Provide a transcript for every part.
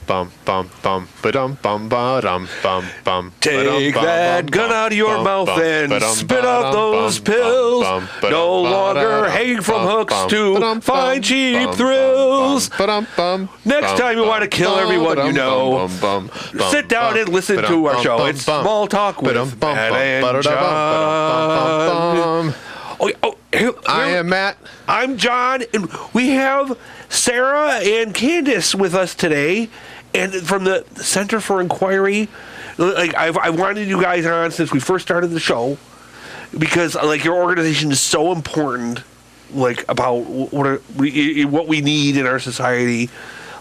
bum bum bum ba-dum bum ba-dum bum bum. Take that gun out of your mouth and spit out those pills. No longer hang from hooks to find cheap thrills. Next time you want to kill everyone you know, sit down and listen to our show. It's Smalltalk with Matt and John. I am Matt. I'm John, and we have Sarah and Candace with us today, and from the Center for Inquiry. Like I wanted you guys on since we first started the show, because like your organization is so important, like about what we need in our society.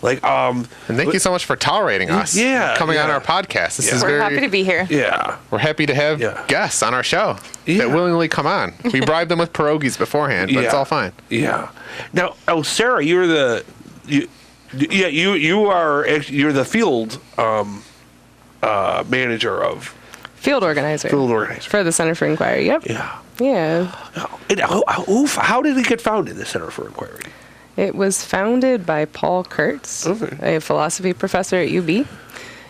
Like and thank you so much for tolerating us. Coming on our podcast. This is we're happy to be here. Yeah, we're happy to have guests on our show that willingly come on. We bribe them with pierogies beforehand, but it's all fine. Yeah. Now, Sarah, you're the field manager of field organizer for the Center for Inquiry. Yep. Yeah. And how did it get founded, the Center for Inquiry? It was founded by Paul Kurtz, a philosophy professor at UB.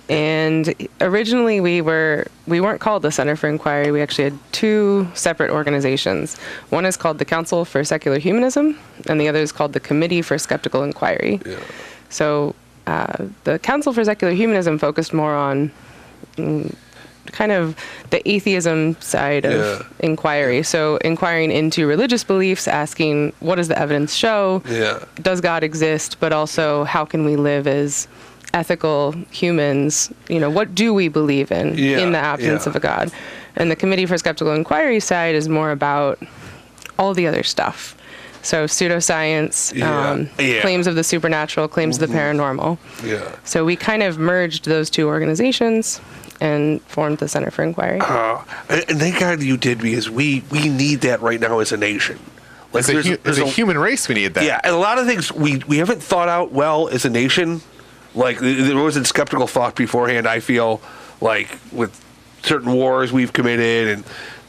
And originally we weren't called the Center for Inquiry. We actually had two separate organizations. One is called the Council for Secular Humanism, and the other is called the Committee for Skeptical Inquiry. Yeah. So the Council for Secular Humanism focused more on kind of the atheism side of inquiry. So inquiring into religious beliefs, asking what does the evidence show? Does God exist? But also how can we live as ethical humans? You know, what do we believe in the absence of a God? And the Committee for Skeptical Inquiry side is more about all the other stuff. So pseudoscience, claims of the supernatural, claims of the paranormal. So we kind of merged those two organizations and formed the Center for Inquiry. And thank God you did, because we need that right now as a nation. Like as a human race, we need that. Yeah, and a lot of things we haven't thought out well as a nation. Like, there wasn't skeptical thought beforehand, I feel, like, with certain wars we've committed and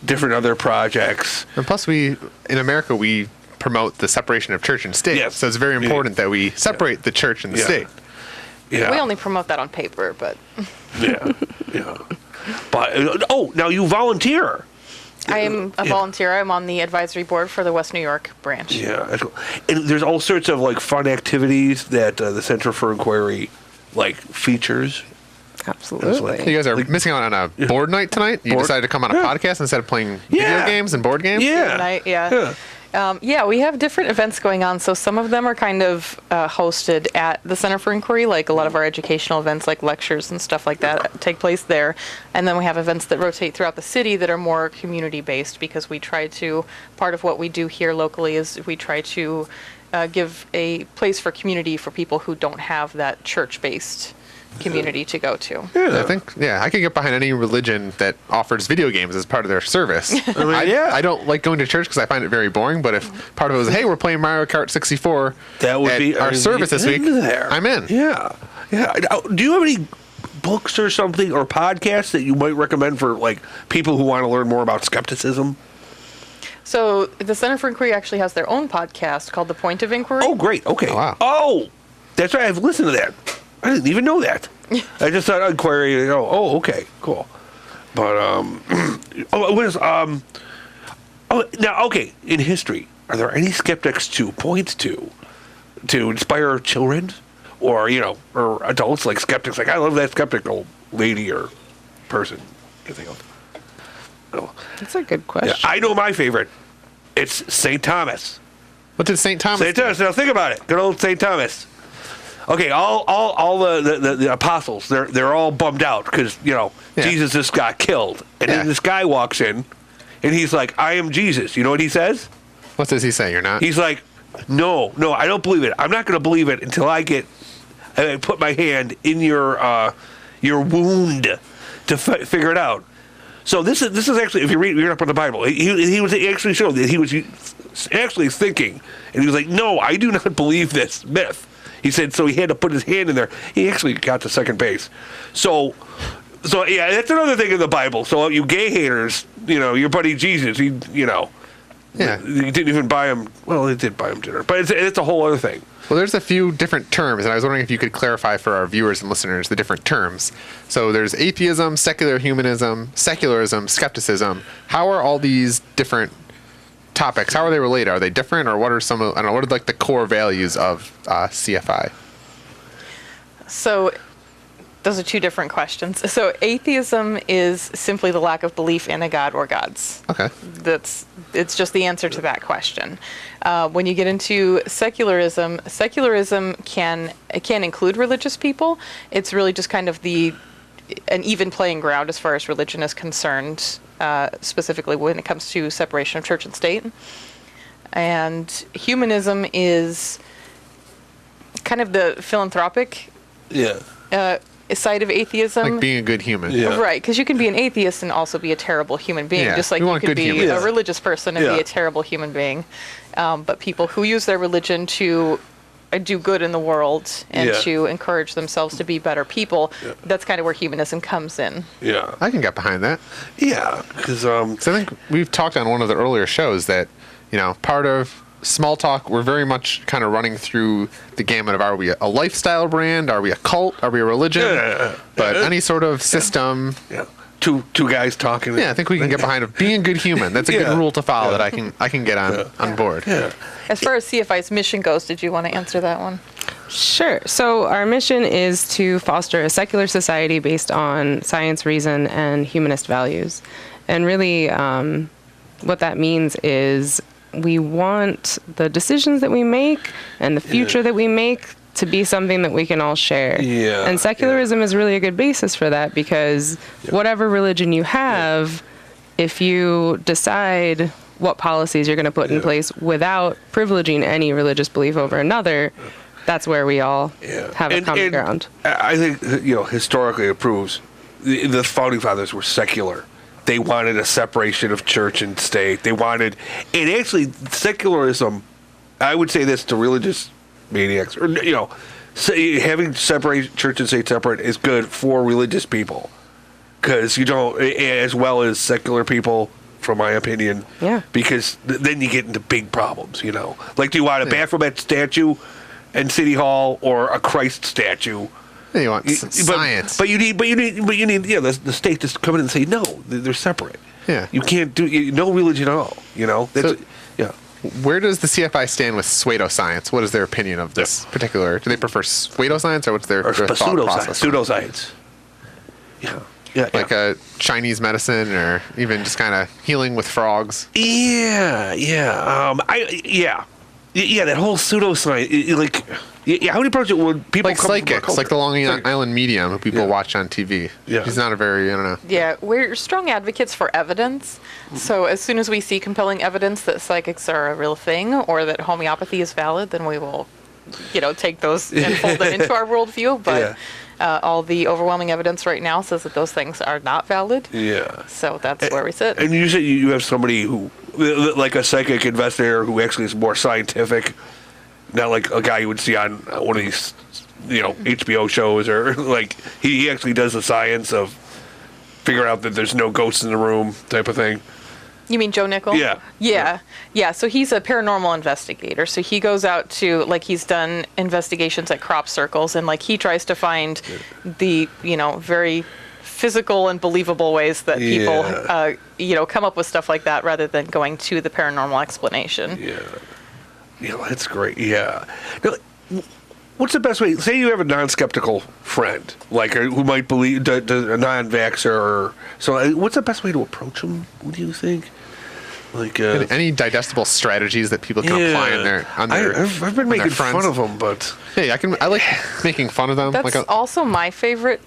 different other projects. And plus, in America, we promote the separation of church and state. Yes. So it's very important that we separate the church and the state. Yeah. We only promote that on paper, but... But, now you volunteer. I am a volunteer. I'm on the advisory board for the West New York branch. Yeah. And there's all sorts of, like, fun activities that the Center for Inquiry, like, features. Absolutely. You guys are missing out on a board night tonight? You decided to come on a podcast instead of playing video games and board games? We have different events going on. So some of them are kind of hosted at the Center for Inquiry, like a lot of our educational events, like lectures and stuff like that, take place there. And then we have events that rotate throughout the city that are more community-based, because we try to, part of what we do here locally is we try to give a place for community for people who don't have that church-based community to go to. I think I can get behind any religion that offers video games as part of their service. I don't like going to church because I find it very boring, but if part of it was, hey, we're playing Mario Kart 64 that would be our service this week, I'm in. Do you have any books or something or podcasts that you might recommend for, like, people who want to learn more about skepticism? So the Center for Inquiry actually has their own podcast called The Point of Inquiry. Oh, great. Okay. Oh, wow. Oh, that's right. I've listened to that. I didn't even know that. I just thought Inquiry. Okay, cool. But in history, are there any skeptics to point to inspire children, or or adults, like skeptics? Like, I love that skeptical lady or person. You think of? That's a good question. Yeah, I know my favorite. It's St. Thomas. What did St. Thomas do? St. Thomas. Now think about it. Good old St. Thomas. Okay, all the apostles, they're all bummed out because, Jesus just got killed. And then this guy walks in, and he's like, I am Jesus. You know what he says? What does he say? You're not? He's like, no, I don't believe it. I'm not going to believe it until I put my hand in your wound to figure it out. So this is actually, if you read up on the Bible, he was actually showing that he was actually thinking, and he was like, no, I do not believe this myth. He said, so he had to put his hand in there. He actually got to second base. So that's another thing in the Bible. So you gay haters, your buddy Jesus, he didn't even buy him. Well, he did buy him dinner, but it's a whole other thing. Well, there's a few different terms, and I was wondering if you could clarify for our viewers and listeners the different terms. So there's atheism, secular humanism, secularism, skepticism. How are all these different topics, how are they related? Are they different, or what are some of, I don't know, what are like the core values of CFI? So those are two different questions. So atheism is simply the lack of belief in a god or gods. Okay. It's just the answer to that question. When you get into secularism can include religious people. It's really just kind of an even playing ground as far as religion is concerned, specifically when it comes to separation of church and state. And humanism is kind of the philanthropic side of atheism. Like being a good human. Yeah. Right, because you can be an atheist and also be a terrible human being, just like you could be a religious person and be a terrible human being. But people who use their religion to do good in the world and to encourage themselves to be better people, that's kind of where humanism comes in. Yeah. I can get behind that. Yeah, because so I think we've talked on one of the earlier shows that, part of Smalltalk, we're very much kind of running through the gamut of, are we a lifestyle brand? Are we a cult? Are we a religion? But any sort of system. Yeah. Two guys talking. Yeah, I think we can get behind it. Being a good human. That's a good rule to follow that I can get on board. Yeah. As far as CFI's mission goes, did you want to answer that one? Sure. So our mission is to foster a secular society based on science, reason, and humanist values. And really, what that means is we want the decisions that we make and the future that we make to be something that we can all share. Yeah. And secularism is really a good basis for that, because whatever religion you have, if you decide what policies you're going to put in place without privileging any religious belief over another, that's where we all have a common ground. I think, historically it proves the Founding Fathers were secular. They wanted a separation of church and state. And actually, secularism, I would say this to religious maniacs, or, having church and state separate is good for religious people. Because you don't, as well as secular people, from my opinion. Yeah. Because then you get into big problems, Like, do you want a Baphomet statue in City Hall or a Christ statue? You want science, but you need the state to come in and say no, they're separate. Yeah, you can't do no religion at all. Where does the CFI stand with pseudoscience? What is their opinion of this particular? Do they prefer pseudoscience, or what's their thought process? Pseudoscience. Like a Chinese medicine, or even just kind of healing with frogs. That whole pseudoscience, how would you approach it when people like psychics, like the Long Island Medium, who people watch on TV? Yeah. He's not a very, I don't know. Yeah, we're strong advocates for evidence. So as soon as we see compelling evidence that psychics are a real thing, or that homeopathy is valid, then we will, take those and fold them into our worldview. But all the overwhelming evidence right now says that those things are not valid. Yeah. So that's where we sit. And you say you have somebody who, like a psychic investigator, who actually is more scientific. Not like a guy you would see on one of these, HBO shows, or like he actually does the science of figuring out that there's no ghosts in the room type of thing. You mean Joe Nickel? Yeah. Yeah. So he's a paranormal investigator. So he goes out to, he's done investigations at crop circles, and he tries to find the, very physical and believable ways that people, come up with stuff like that, rather than going to the paranormal explanation. Yeah, that's great. Yeah. Now, what's the best way? Say you have a non-skeptical friend, who might believe a non-vaxxer, or so. What's the best way to approach them? What do you think? Any digestible strategies that people can apply on their I've been making fun of them, but hey, I like making fun of them. That's also my favorite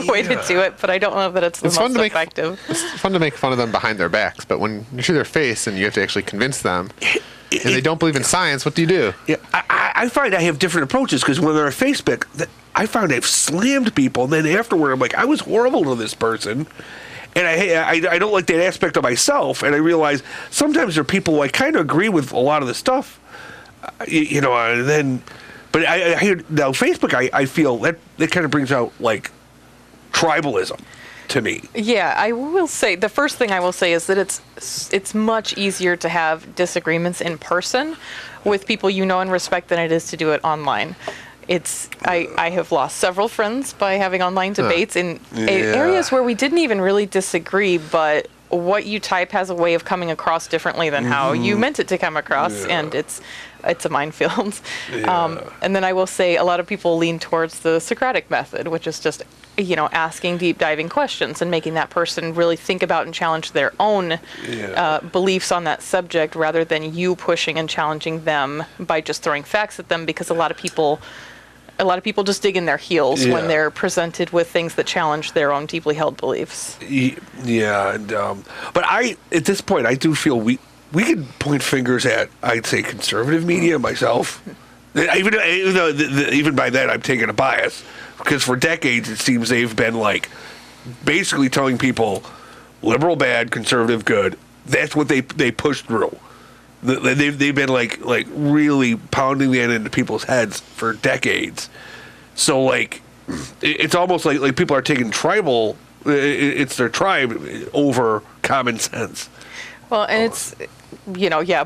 way to do it, but I don't know that it's the most effective. It's fun to make fun of them behind their backs, but when you see their face and you have to actually convince them, and they don't believe in science, what do you do? Yeah, I find I have different approaches, because when they're on Facebook, I found I've slammed people, and then afterward I'm like, I was horrible to this person. And I don't like that aspect of myself, and I realize sometimes there are people who I kind of agree with a lot of the stuff, and then, but I hear now Facebook, I feel that kind of brings out tribalism to me. Yeah, I will say the first thing I will say is that it's much easier to have disagreements in person with people you know and respect than it is to do it online. I have lost several friends by having online debates in areas where we didn't even really disagree, but what you type has a way of coming across differently than how you meant it to come across, and it's a minefield. And then I will say a lot of people lean towards the Socratic method, which is just asking deep diving questions and making that person really think about and challenge their own beliefs on that subject, rather than you pushing and challenging them by just throwing facts at them, because a lot of people just dig in their heels when they're presented with things that challenge their own deeply held beliefs. Yeah, and but at this point I do feel we could point fingers at, I'd say, conservative media myself. Even by that I'm taking a bias, because for decades it seems they've been like basically telling people liberal bad, conservative good. That's what they push through. They've been like really pounding that into people's heads for decades. So like it's almost like people are taking tribal. It's their tribe over common sense. Well, and it's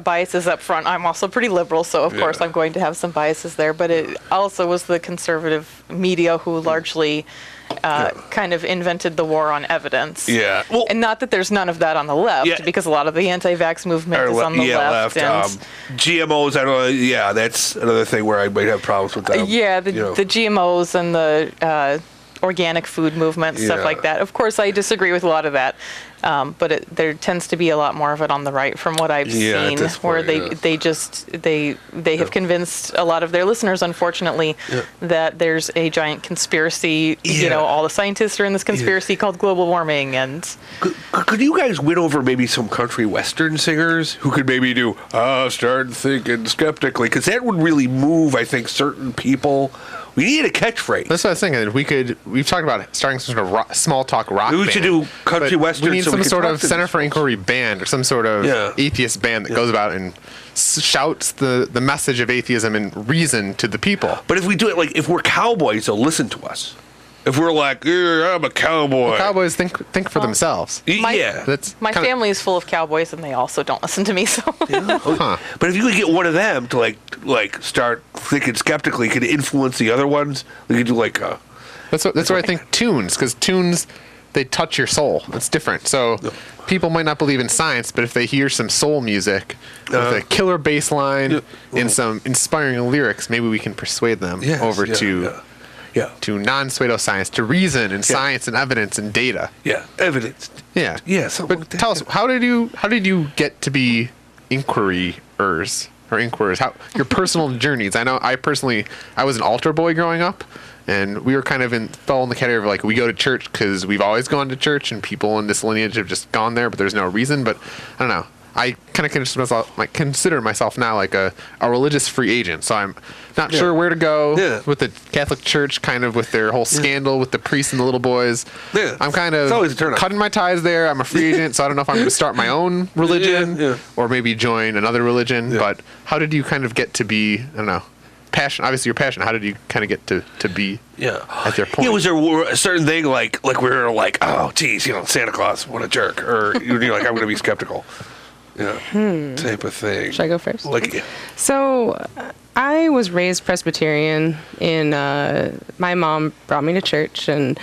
biases up front. I'm also pretty liberal, so of course I'm going to have some biases there. But it also was the conservative media who largely kind of invented the war on evidence. Yeah. Well, and not that there's none of that on the left, because a lot of the anti-vax movement is on the left. And GMOs, I don't know. That's another thing where I might have problems with them. The GMOs and the organic food movement, stuff like that. Of course, I disagree with a lot of that. But there tends to be a lot more of it on the right, from what I've seen, where they have convinced a lot of their listeners, unfortunately, that there's a giant conspiracy. All the scientists are in this conspiracy called global warming. And could you guys win over maybe some country western singers who could maybe do start thinking skeptically? Because that would really move, I think, certain people. We need a catchphrase. That's what I was thinking. We've talked about starting some sort of Smalltalk rock band. We should do country western. We need some sort of Center for Inquiry band or some sort of atheist band that goes about and shouts the message of atheism and reason to the people. But if we do it if we're cowboys, they'll listen to us. If we're like, I'm a cowboy. Well, cowboys think for themselves. My family is full of cowboys, and they also don't listen to me. So, But if you could get one of them to start thinking skeptically, could influence the other ones. We could do That's what I think tunes, because tunes, they touch your soul. It's different. So people might not believe in science, but if they hear some soul music with a killer bass line and some inspiring lyrics, maybe we can persuade them over to non-pseudoscience, to reason and science and evidence and data. Yeah, evidence. Yeah. But tell us, how did you get to be inquirers? How your personal journeys? I know I was an altar boy growing up, and we were kind of fell in the category of we go to church because we've always gone to church, and people in this lineage have just gone there, but there's no reason. But I don't know. I kind of consider myself now like a religious free agent, so I'm not sure where to go with the Catholic Church, kind of with their whole scandal with the priests and the little boys. I'm kind of cutting my ties there. I'm a free agent, so I don't know if I'm going to start my own religion or maybe join another religion. But how did you kind of get to be, I don't know, passion? Obviously, your passion. How did you kind of get to be at their point? Was there a certain thing like we were like, oh, geez, Santa Claus, what a jerk, or you're like, I'm going to be skeptical. Type of thing. Should I go first? So I was raised Presbyterian, and my mom brought me to church, and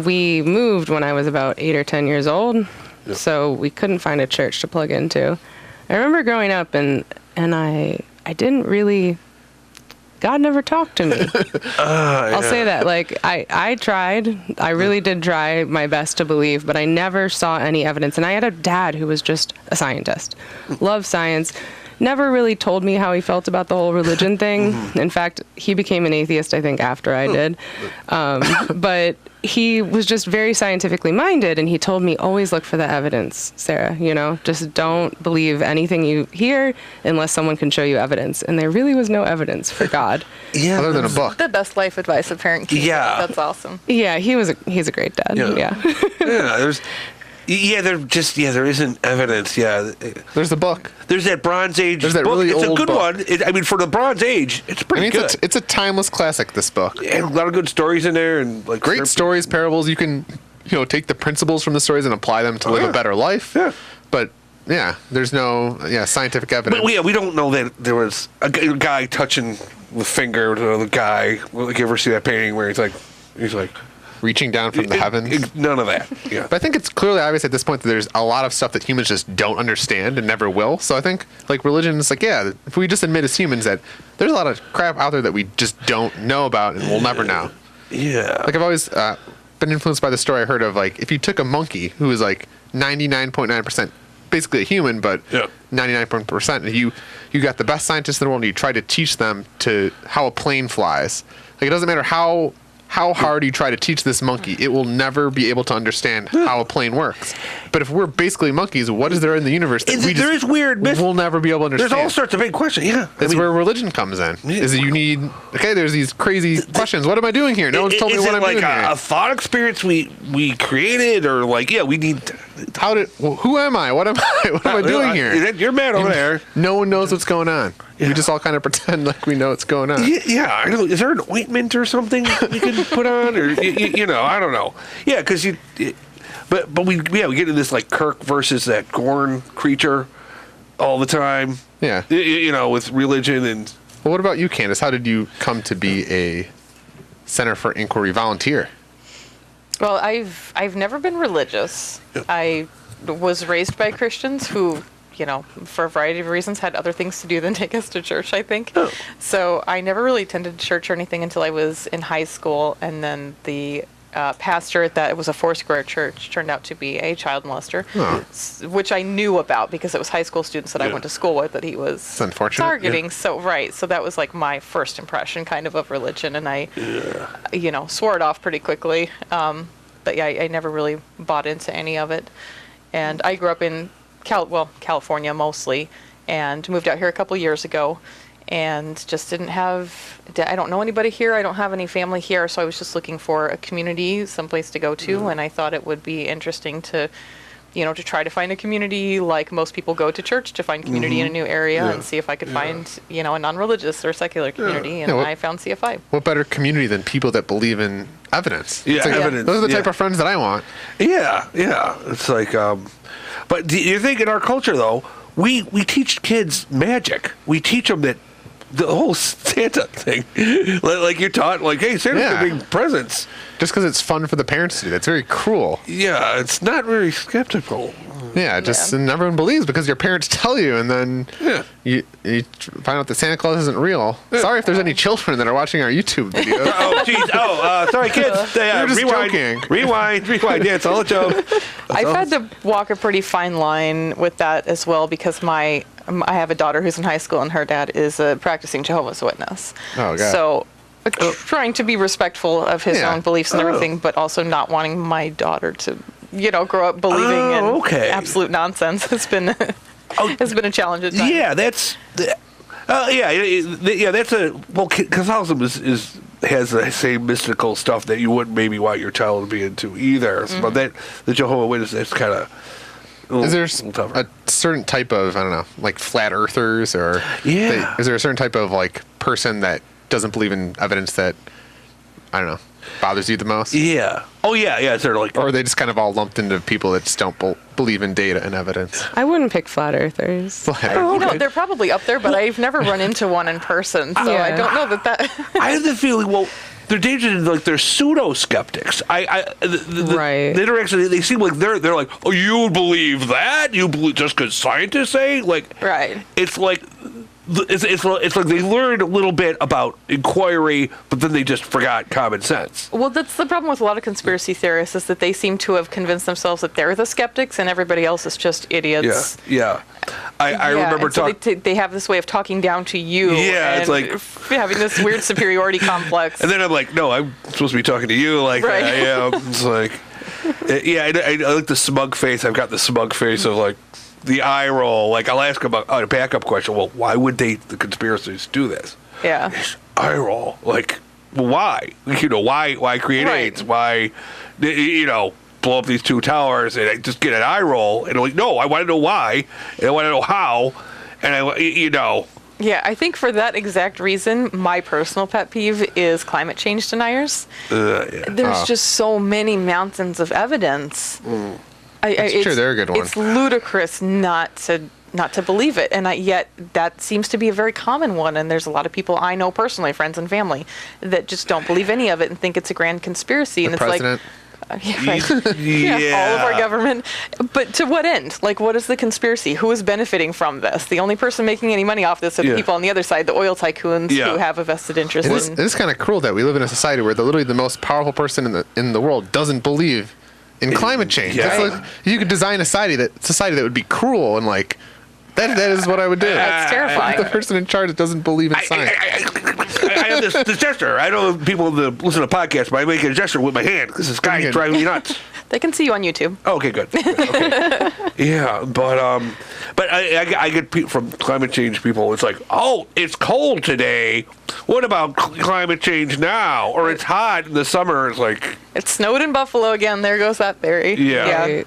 we moved when I was about 8 or 10 years old, so we couldn't find a church to plug into. I remember growing up, and I didn't really... God never talked to me. I'll say that. I tried. I really did try my best to believe, but I never saw any evidence. And I had a dad who was just a scientist. Loved science. Never really told me how he felt about the whole religion thing. In fact, he became an atheist, I think, after I did. But he was just very scientifically minded, and he told me, always look for the evidence, Sarah. Just don't believe anything you hear unless someone can show you evidence. And there really was no evidence for God. Other than a book. The best life advice a parent can give. That's awesome. Yeah, he's a great dad. There isn't evidence. There's the book. There's that Bronze Age book. Really it's a good book. one. For the Bronze Age, it's pretty good. It's a timeless classic, this book. And a lot of good stories in there, and great stories, parables. You can take the principles from the stories and apply them to live a better life. Yeah. But yeah, there's no scientific evidence. But we don't know that there was a guy touching the finger to the guy. Like, you ever see that painting where he's like Reaching down from the heavens. None of that. Yeah. But I think it's clearly obvious at this point that there's a lot of stuff that humans just don't understand and never will. So I think, like, religion is like, yeah, if we just admit as humans that there's a lot of crap out there that we just don't know about and we'll never know. Yeah. Like, I've always been influenced by the story I heard of, like, if you took a monkey who was, like, 99.9% basically a human, but 99%, and you got the best scientists in the world and you try to teach them to how a plane flies. Like, it doesn't matter how hard you try to teach this monkey, it will never be able to understand how a plane works. But if we're basically monkeys, what is there in the universe that we'll never be able to understand? There's all sorts of big questions. Yeah, that's where religion comes in. Is that you need? Okay, there's these crazy questions. What am I doing here? No one's told me what I'm doing here. Is it like a thought experience we created, or like we need? Who am I? What am I? What am I doing here? You're mad over there. No one knows what's going on. Yeah. We just all kind of pretend like we know what's going on. Yeah, I know. Is there an ointment or something we can put on, or I don't know. Yeah, because but we get into this like Kirk versus that Gorn creature all the time. Yeah, with religion and. Well, what about you, Candace? How did you come to be a Center for Inquiry volunteer? Well, I've never been religious. I was raised by Christians who, for a variety of reasons, had other things to do than take us to church, I think. Oh. So I never really attended church or anything until I was in high school, and then the pastor at that, it was a Foursquare church, turned out to be a child molester, which I knew about because it was high school students that I went to school with that he was targeting. Yeah. So that was like my first impression kind of religion, and I, swore it off pretty quickly. But yeah, I never really bought into any of it. And I grew up in California mostly, and moved out here a couple years ago, and just I don't know anybody here. I don't have any family here, so I was just looking for a community, someplace to go to, and I thought it would be interesting to, to try to find a community like most people go to church to find community in a new area and see if I could find, a non-religious or secular community, and I found CFI. What better community than people that believe in evidence? Yeah, evidence. Those are the type of friends that I want. Yeah. It's like, but do you think in our culture, though, we teach kids magic. We teach them that the whole Santa thing, like you're taught, like, hey, Santa's gonna bring presents. Just because it's fun for the parents to do. That's very cruel. Yeah, it's not very skeptical. Yeah, and everyone believes because your parents tell you, and then you find out that Santa Claus isn't real. Yeah. Sorry if there's any children that are watching our YouTube videos. Oh, jeez. Sorry, kids. You're just rewind, joking. Rewind. Yeah, it's all a joke. I've had to walk a pretty fine line with that as well because I have a daughter who's in high school, and her dad is a practicing Jehovah's Witness. Oh, God. So trying to be respectful of his own beliefs and everything, but also not wanting my daughter to, grow up believing in absolute nonsense has been a challenge at times. Yeah, that's Catholicism has the same mystical stuff that you wouldn't maybe want your child to be into either. Mm-hmm. But the Jehovah's Witness, that's kind of. Is there a certain type of, I don't know, like flat earthers, or is there a certain type of like person that doesn't believe in evidence that, I don't know, bothers you the most? Yeah. Oh, yeah. Sort of like, or are they just kind of all lumped into people that just don't believe in data and evidence? I wouldn't pick flat earthers. They're probably up there, but I've never run into one in person, so I don't know that. I have the feeling, they're dangerous, like they're pseudo skeptics. The interaction, they seem like they're like, oh, you believe that? You believe just because scientists say? Like, right. It's like. It's like they learned a little bit about inquiry, but then they just forgot common sense. Well, that's the problem with a lot of conspiracy theorists, is that they seem to have convinced themselves that they're the skeptics and everybody else is just idiots. Yeah. I remember talking. So they have this way of talking down to you. Yeah, and it's like having this weird superiority complex. And then I'm like, no, I'm supposed to be talking to you like that. Yeah, it's like, I like the smug face. I've got the smug face of like. The eye roll, like I'll ask about a backup question. Well, why would the conspiracies do this? Yeah. Eye roll, like, why? Why create AIDS? Why, blow up these two towers? And I just get an eye roll, and I'm like, no, I want to know why, and I want to know how, and Yeah, I think for that exact reason, my personal pet peeve is climate change deniers. There's just so many mountains of evidence. That's true, they're a good one. It's ludicrous not to believe it, and yet that seems to be a very common one. And there's a lot of people I know personally, friends and family, that just don't believe any of it and think it's a grand conspiracy. And president. Yeah, right. Yeah, all of our government. But to what end? Like, what is the conspiracy? Who is benefiting from this? The only person making any money off this are the people on the other side, the oil tycoons who have a vested interest in. It is kind of cruel that we live in a society where literally the most powerful person in the world doesn't believe in climate change. Yeah. That's like, you could design a society that would be cruel and like that is what I would do. That's terrifying. The person in charge that doesn't believe in science. I have this gesture. I don't know if people that listen to podcasts, but I make a gesture with my hand because this guy is driving me nuts. They can see you on YouTube. Oh, okay, good. Okay. Yeah, but I get from climate change people. It's like, oh, it's cold today. What about climate change now? Or it's hot in the summer. It's like It snowed in Buffalo again. There goes that theory. Yeah.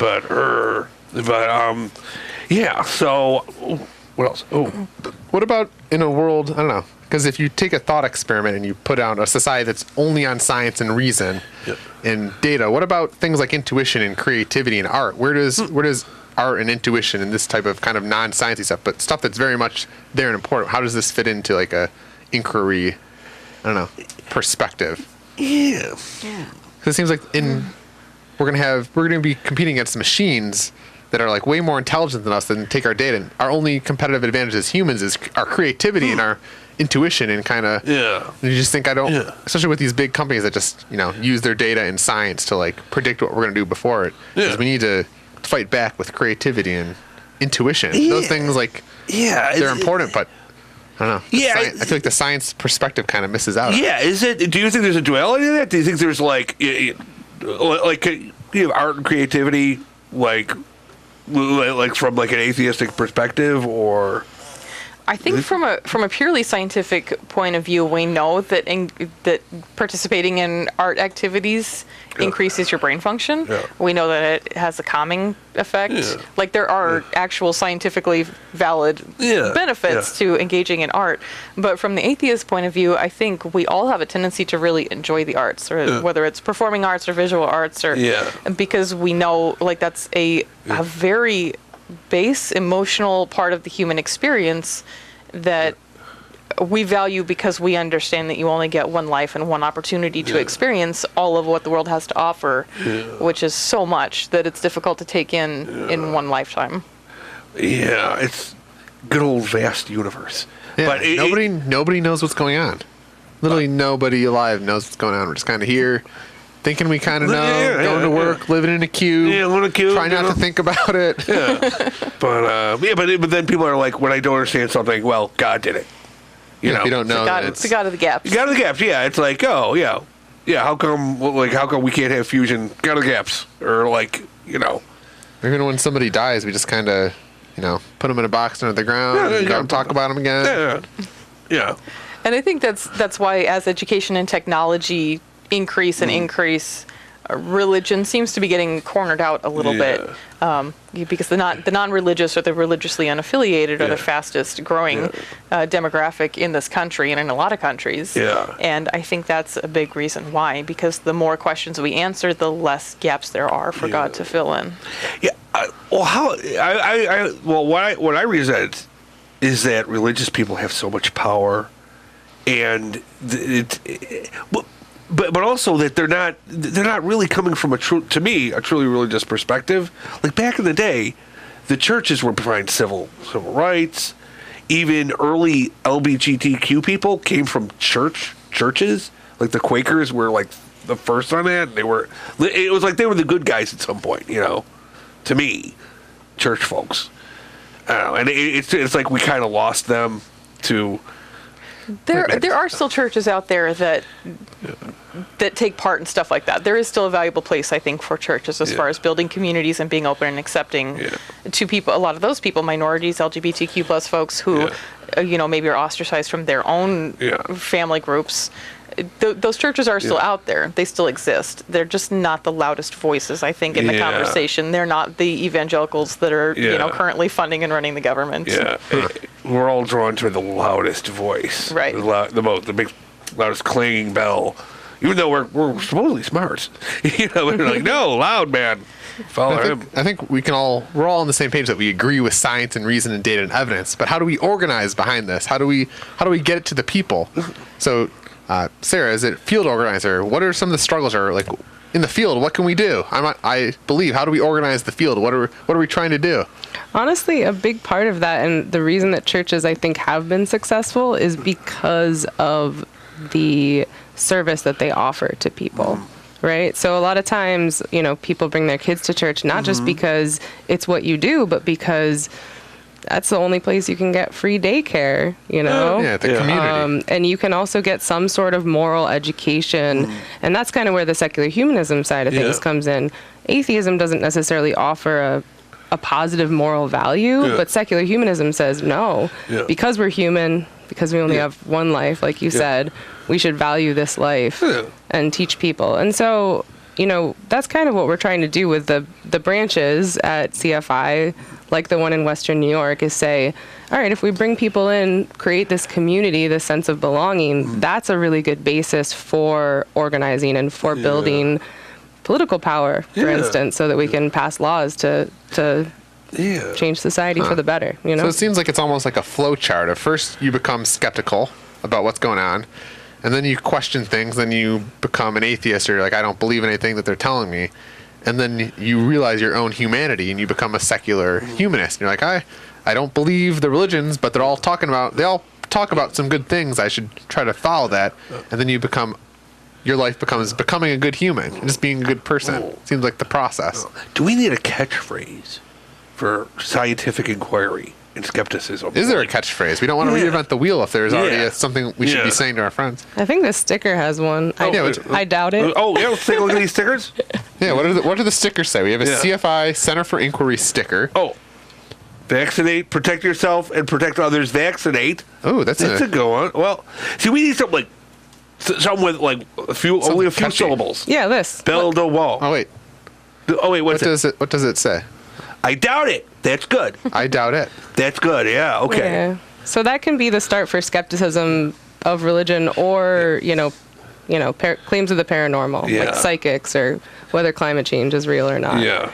Right. Yeah. So what else? Oh, What about in a world, I don't know, because if you take a thought experiment and you put out a society that's only on science and reason and data, what about things like intuition and creativity and art? Where does art and intuition and this type of kind of non-sciencey stuff, but stuff that's very much there and important, how does this fit into like a inquiry, I don't know, perspective? yeah. Because it seems like we're gonna be competing against machines that are like way more intelligent than us and take our data. And our only competitive advantage as humans is our creativity and our intuition and kind of. Yeah. You just think especially with these big companies that just use their data and science to like predict what we're gonna do before it. Because we need to fight back with creativity and intuition. Those things they're important, but. I don't know. Yeah, I feel like the science perspective kind of misses out. Yeah, do you think there's a duality to that? Do you think there's like you have art and creativity like from like an atheistic perspective, or? I think from a purely scientific point of view, we know that that participating in art activities increases your brain function. Yeah. We know that it has a calming effect. Yeah. Like there are actual scientifically valid benefits to engaging in art. But from the atheist point of view, I think we all have a tendency to really enjoy the arts, or whether it's performing arts or visual arts, or because we know like that's a very base emotional part of the human experience that we value because we understand that you only get one life and one opportunity to experience all of what the world has to offer, which is so much that it's difficult to take in one lifetime. Yeah, it's good old vast universe. Yeah, but nobody knows what's going on. Literally nobody alive knows what's going on. We're just kind of here thinking we kind of know, going to work, living in a cube, trying not to think about it. But then people are like, when I don't understand something, well, God did it. If you don't know, it's the God of the gaps. God of the gaps, yeah. It's like, yeah. How come we can't have fusion? God of the gaps, or Even when somebody dies, we just kind of, put them in a box under the ground and don't talk about them again. Yeah. And I think that's why as education and technology increase, religion seems to be getting cornered out a little bit, because the non-religious or the religiously unaffiliated are the fastest growing demographic in this country and in a lot of countries. And I think that's a big reason why, because the more questions we answer, the less gaps there are for God to fill in. What I resent is that religious people have so much power, and but also that they're not really coming from a truly religious perspective. Like back in the day, the churches were providing civil rights. Even early LGBTQ people came from churches. Like the Quakers were like the first on that. It was like they were the good guys at some point, to me, church folks. I don't know, and it's like we kind of lost them to. There are still churches out there that take part in stuff like that. There is still a valuable place, I think, for churches as far as building communities and being open and accepting to people. A lot of those people, minorities, LGBTQ plus folks who, maybe are ostracized from their own family groups. Those churches are still out there. They still exist. They're just not the loudest voices, I think, in the conversation. They're not the evangelicals that are, currently funding and running the government. we're all drawn to the loudest voice, Right. The big, loudest clanging bell. Even though we're supposedly smart, we're like, no, loud man, follow him. I think we're all on the same page that we agree with science and reason and data and evidence. But how do we organize behind this? How do we get it to the people? So, Sarah, as a field organizer, what are some of the struggles? Or like in the field, what can we do? I believe. How do we organize the field? What are we trying to do? Honestly, a big part of that, and the reason that churches, I think, have been successful is because of the service that they offer to people, right? So a lot of times, people bring their kids to church, not just because it's what you do, but because that's the only place you can get free daycare, Yeah, the community. And you can also get some sort of moral education. And that's kind of where the secular humanism side of things comes in. Atheism doesn't necessarily offer a positive moral value, but secular humanism says no, because we're human, because we only have one life, like you said, we should value this life and teach people. And so, that's kind of what we're trying to do with the branches at CFI, like the one in Western New York, is say, all right, if we bring people in, create this community, this sense of belonging, that's a really good basis for organizing and for building political power, for instance, so that we can pass laws to change society for the better. So it seems like it's almost like a flow chart. At first, you become skeptical about what's going on, and then you question things. Then you become an atheist, or you're like, I don't believe anything that they're telling me. And then you realize your own humanity, and you become a secular humanist. And you're like, I don't believe the religions, but they all talk about some good things. I should try to follow that. And then your life becomes becoming a good human, just being a good person. Seems like the process. Do we need a catchphrase for scientific inquiry and skepticism? Is there a catchphrase? We don't want to reinvent the wheel if there's already something we should be saying to our friends. I think this sticker has one. I doubt it. Oh, yeah, let's take a look at these stickers. Yeah, what do the stickers say? We have a CFI Center for Inquiry sticker. Oh, vaccinate, protect yourself, and protect others. Vaccinate. Oh, that's a good one. Well, see, we need something with like only a few catchy. syllables. Yeah, this. Build a wall. Oh wait, what's it? What does it say? I doubt it. That's good. I doubt it. That's good. Yeah. Okay. Yeah. So that can be the start for skepticism of religion, or claims of the paranormal, like psychics, or whether climate change is real or not. Yeah.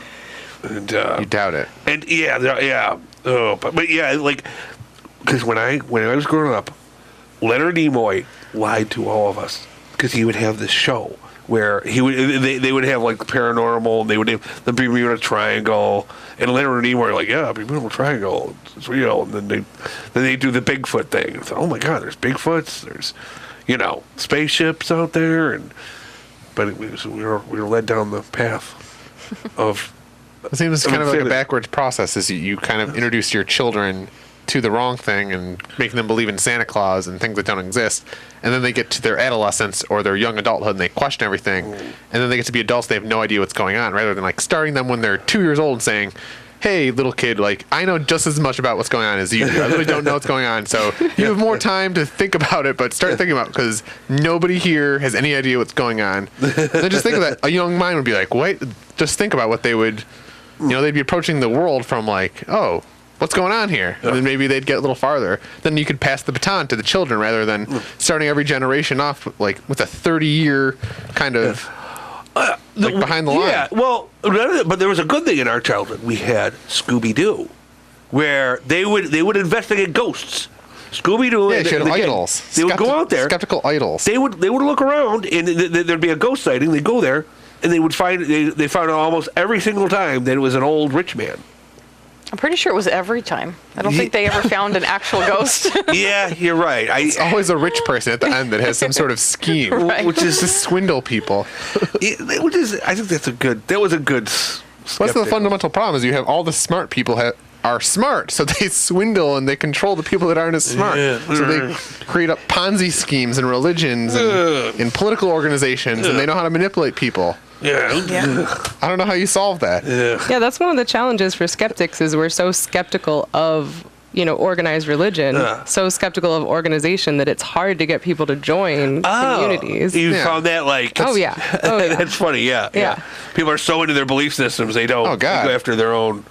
And you doubt it. And yeah. Oh, but yeah, like, because when I was growing up, Leonard Nimoy lied to all of us, because he would have this show where they would have like the paranormal, they would have the Bermuda Triangle, and Leonard Nimoy were like, yeah, Bermuda Triangle, it's real. And then they do the Bigfoot thing. It's like, oh my God, there's Bigfoots, there's spaceships out there, but we were led down the path of. It seems kind of like a backwards process. Is you kind of introduce your children to the wrong thing and making them believe in Santa Claus and things that don't exist, and then they get to their adolescence or their young adulthood and they question everything, and then they get to be adults, they have no idea what's going on, rather than like starting them when they're 2 years old and saying, hey, little kid, like, I know just as much about what's going on as you do. I really don't know what's going on, so you have more time to think about it, but start thinking about it, because nobody here has any idea what's going on. Then just think of that. A young mind would be like, wait, just think about what they would, they'd be approaching the world from like, oh, what's going on here? And then maybe they'd get a little farther. Then you could pass the baton to the children, rather than starting every generation off like with a 30-year kind of behind the line. Yeah, well, but there was a good thing in our childhood. We had Scooby-Doo, where they would investigate ghosts. Scooby-Doo. Yeah, she had idols. They would go out there. Skeptical idols. They would look around, and there'd be a ghost sighting. They'd go there, and they found almost every single time that it was an old rich man. I'm pretty sure it was every time. I don't think they ever found an actual ghost. Yeah, you're right. It's always a rich person at the end that has some sort of scheme, Right. which is to swindle people. I think that was a good. What's the fundamental problem? Is you have all the smart people are smart, so they swindle and they control the people that aren't as smart. Yeah. So they create up Ponzi schemes and religions and political organizations, and they know how to manipulate people. Yeah. I don't know how you solve that. Yeah, that's one of the challenges for skeptics, is we're so skeptical of, organized religion, so skeptical of organization that it's hard to get people to join communities. You found that Oh yeah. That's funny, yeah. People are so into their belief systems, they don't go after their own.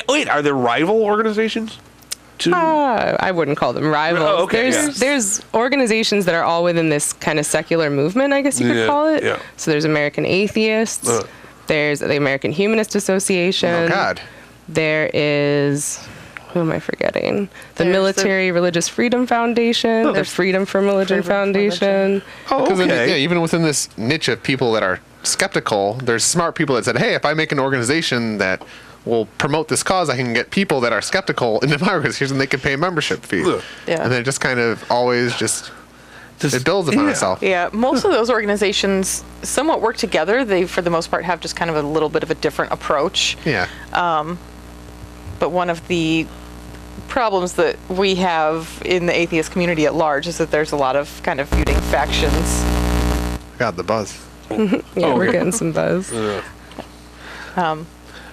Wait, are there rival organizations? I wouldn't call them rivals. Oh, okay, There's organizations that are all within this kind of secular movement, I guess you could call it. Yeah. So there's American Atheists. There's the American Humanist Association. Oh, God. There is, who am I forgetting? The There's Military Religious Freedom Foundation. The Freedom from Religion Foundation. Oh, okay. Even within this niche of people that are skeptical, there's smart people that said, hey, if I make an organization that will promote this cause, I can get people that are skeptical into my organization and they can pay a membership fee. Yeah. And then it just kind of always just it builds upon itself. Yeah, most of those organizations somewhat work together. They, for the most part, have just kind of a little bit of a different approach. Yeah. But one of the problems that we have in the atheist community at large is that there's a lot of kind of feuding factions. Got the buzz. Yeah, we're getting some buzz.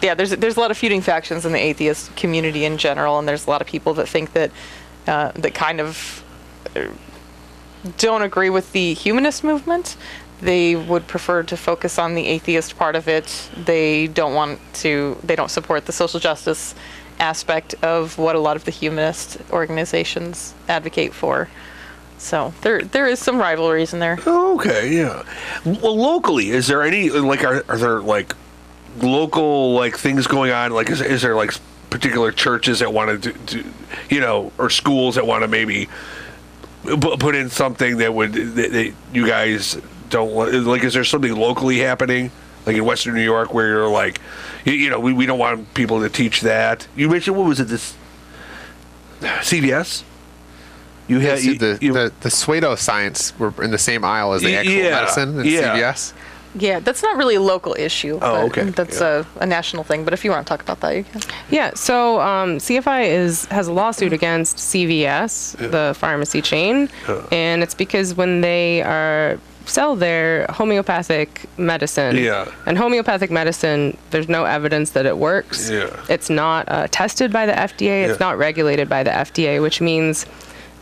Yeah, there's a lot of feuding factions in the atheist community in general, and there's a lot of people that think that that kind of don't agree with the humanist movement. They would prefer to focus on the atheist part of it. They don't support the social justice aspect of what a lot of the humanist organizations advocate for. So there is some rivalries in there. Okay, yeah. Well, locally, is there any, like, are there, like, local, like, things going on? Like, is there, like, particular churches that want to do, you know, or schools that want to maybe put in something that would, that you guys don't want? Like, is there something locally happening, like in Western New York, where you're like, you know, we don't want people to teach that? You mentioned, what was it, this CVS? You had the pseudoscience were in the same aisle as the actual medicine and CVS. Yeah, that's not really a local issue. Oh, but okay. That's a national thing. But if you want to talk about that, you can. Yeah, so CFI has a lawsuit against CVS, the pharmacy chain, and it's because when they sell their homeopathic medicine, and homeopathic medicine, there's no evidence that it works. It's not tested by the FDA. It's not regulated by the FDA, which means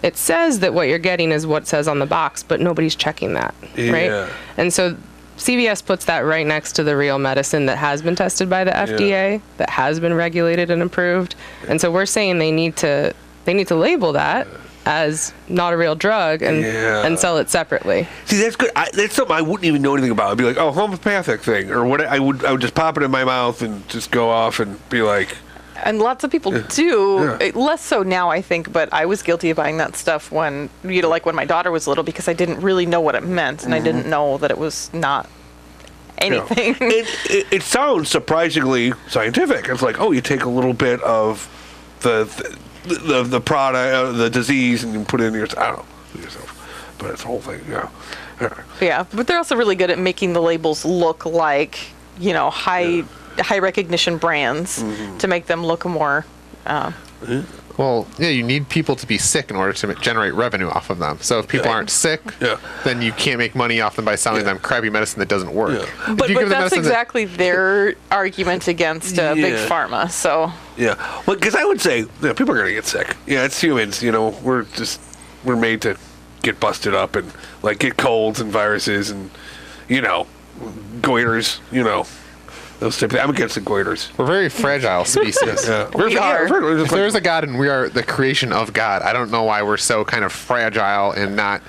it says that what you're getting is what says on the box, but nobody's checking that, right? And so CVS puts that right next to the real medicine that has been tested by the FDA, that has been regulated and approved. And so we're saying they need to label that as not a real drug and sell it separately. See, that's good. That's something I wouldn't even know anything about. I'd be like, oh, homeopathic thing, or what? I would just pop it in my mouth and just go off and be like. And lots of people do, less so now, I think, but I was guilty of buying that stuff when, you know, like when my daughter was little, because I didn't really know what it meant, and I didn't know that it was not anything. It sounds surprisingly scientific. It's like, oh, you take a little bit of the product, the disease, and you put it in yourself. I don't know, yourself, but it's the whole thing. Yeah, but they're also really good at making the labels look like, you know, high recognition brands to make them look more. Well, you need people to be sick in order to generate revenue off of them. So if people aren't sick, then you can't make money off them by selling them crappy medicine that doesn't work. But that's exactly their argument against big pharma. So well, because I would say people are going to get sick. Yeah, it's humans. You know, we're made to get busted up and like get colds and viruses and goiters. Those type of things. I'm against the goiters. We're very fragile species. We are. If there's a God and we are the creation of God, I don't know why we're so kind of fragile and not.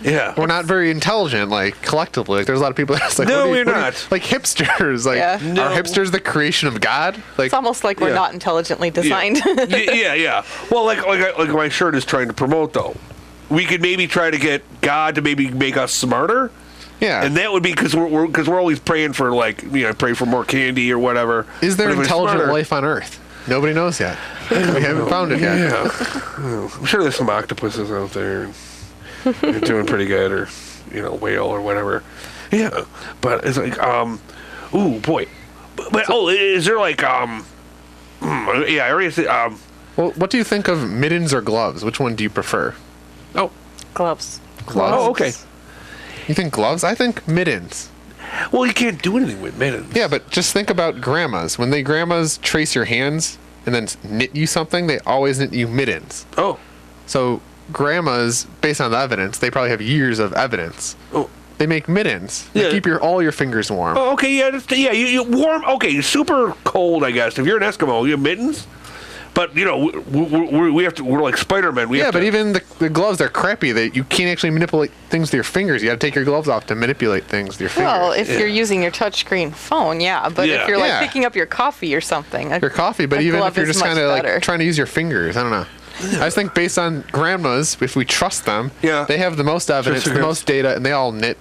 We're not very intelligent, like collectively. Like there's a lot of people that's like, no, we're not. Like hipsters. Like are hipsters the creation of God? Like it's almost like we're not intelligently designed. Well, like my shirt is trying to promote though. We could maybe try to get God to maybe make us smarter. Yeah, and that would be because we're always praying for pray for more candy or whatever. Is there intelligent life on Earth? Nobody knows yet. We haven't found it yet. I'm sure there's some octopuses out there. They're doing pretty good, or whale or whatever. Yeah, but it's like ooh boy, but is there like I already said well, what do you think of mittens or gloves? Which one do you prefer? Gloves. Oh, okay. You think gloves? I think mittens. Well, you can't do anything with mittens. Yeah, but just think about grandmas. When grandmas trace your hands and then knit you something, they always knit you mittens. Oh. So grandmas, based on the evidence, they probably have years of evidence. Oh. They make mittens. They keep all your fingers warm. Oh, okay, you warm. Okay, super cold, I guess. If you're an Eskimo, you have mittens. But we have to. We're like Spider-Man. But even the gloves, they're crappy. You can't actually manipulate things with your fingers. You got to take your gloves off to manipulate things with your fingers. Well, if you're using your touchscreen phone, but if you're like picking up your coffee or something, your coffee. But even if you're just kind of like trying to use your fingers, I don't know. I just think based on grandmas, if we trust them, they have the most evidence, the most data, and they all knit.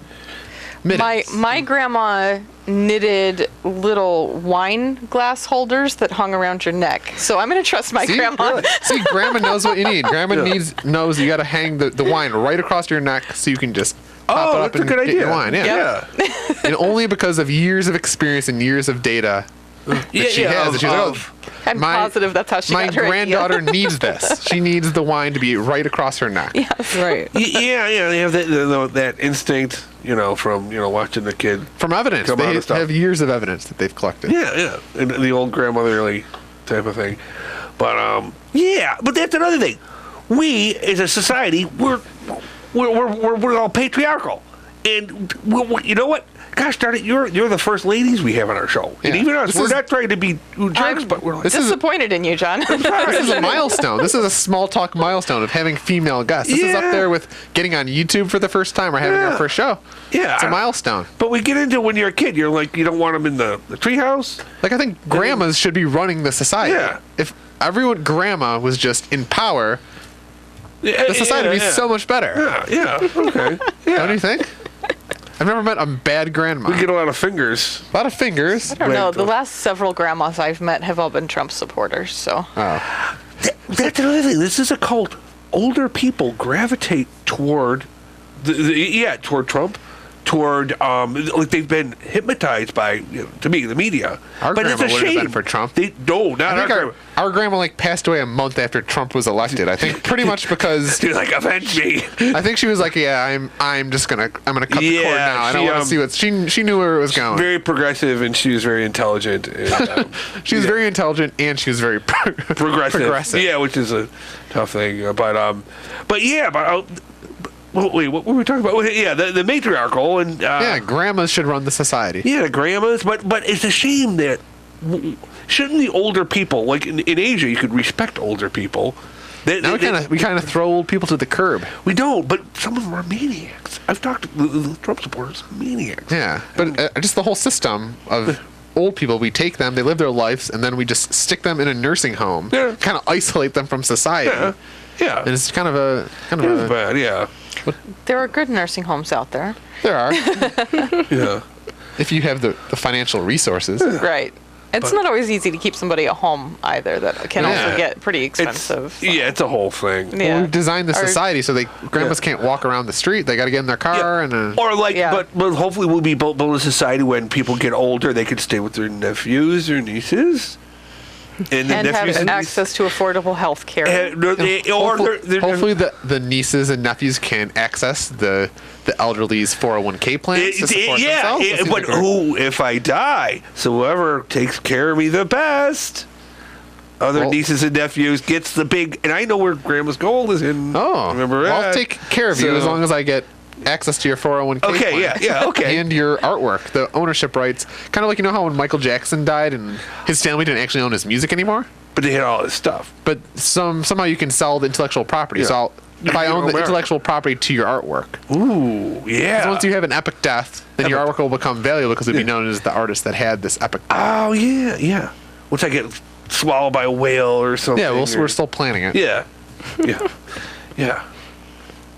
My grandma knitted little wine glass holders that hung around your neck. So I'm going to trust my grandma. Really? See, grandma knows what you need. Grandma knows you got to hang the wine right across your neck so you can just pop it up and get your wine. Yeah. And only because of years of experience and years of data that she has. I'm positive that's how she got her My granddaughter idea. needs this. She needs the wine to be right across her neck. Yes. Right. They have that instinct, from watching the kid. From evidence, they have years of evidence that they've collected. Yeah, and the old grandmotherly type of thing. But but that's another thing. We as a society, we're all patriarchal, and you know what? Gosh darn it, you're the first ladies we have on our show. And even us, we're not trying to be jerks, but we're like... disappointed in you, John. This is a milestone. This is a small talk milestone of having female guests. This is up there with getting on YouTube for the first time or having our first show. Yeah. It's a milestone. But we get into when you're a kid, you're like, you don't want them in the treehouse. Like, I think grandmas should be running the society. Yeah. If grandma was just in power, the society would be so much better. Okay. Don't you think? I've never met a bad grandma. We get a lot of fingers. A lot of fingers. I don't know. The last several grandmas I've met have all been Trump supporters, so... Oh. That's another thing. This is a cult. Older people gravitate toward... toward Trump. Toward, like they've been hypnotized by, to me, the media. Our but grandma it's a would have shame. been for Trump. Not our grandma. Our grandma passed away a month after Trump was elected. I think pretty much because She's like, avenge me. I think she was like, I'm just gonna cut the cord now. I don't want to see what she knew where it was going. Very progressive, and she was very intelligent. And, she was very intelligent, and she was very progressive. Yeah, which is a tough thing. Wait, what were we talking about? The matriarchal and grandmas should run the society. Yeah, the grandmas, but it's a shame that shouldn't the older people, like in Asia, you could respect older people. Now we kind of throw old people to the curb. We don't, but some of them are maniacs. I've talked to the Trump supporters, maniacs. Yeah, but just the whole system of old people, we take them, they live their lives, and then we just stick them in a nursing home, kind of isolate them from society. Yeah. And it's kind of bad, yeah. There are good nursing homes out there. There are. Yeah. If you have the financial resources. Right. It's not always easy to keep somebody at home either. That can also get pretty expensive. It's a whole thing. Yeah. Well, we've designed the society so grandmas can't walk around the street. They got to get in their car but hopefully we'll be built a society when people get older, they can stay with their nephews or nieces. And have access to affordable health care. Hopefully the nieces and nephews can access the elderly's 401k plans to support themselves. But if I die, so whoever takes care of me the best, nieces and nephews gets the big, and I know where Grandma's gold is in. Oh, remember that? I'll take care of you as long as I get access to your 401k plan. Okay. And your artwork, the ownership rights. Kind of like, how when Michael Jackson died and his family didn't actually own his music anymore? But they had all his stuff. But somehow you can sell the intellectual property. So if I own the intellectual property to your artwork. Ooh, yeah. Once you have an epic death, then your artwork will become valuable because it'll be known as the artist that had this epic death. Oh, yeah. Once I get swallowed by a whale or something. Yeah, we're still planning it. Yeah.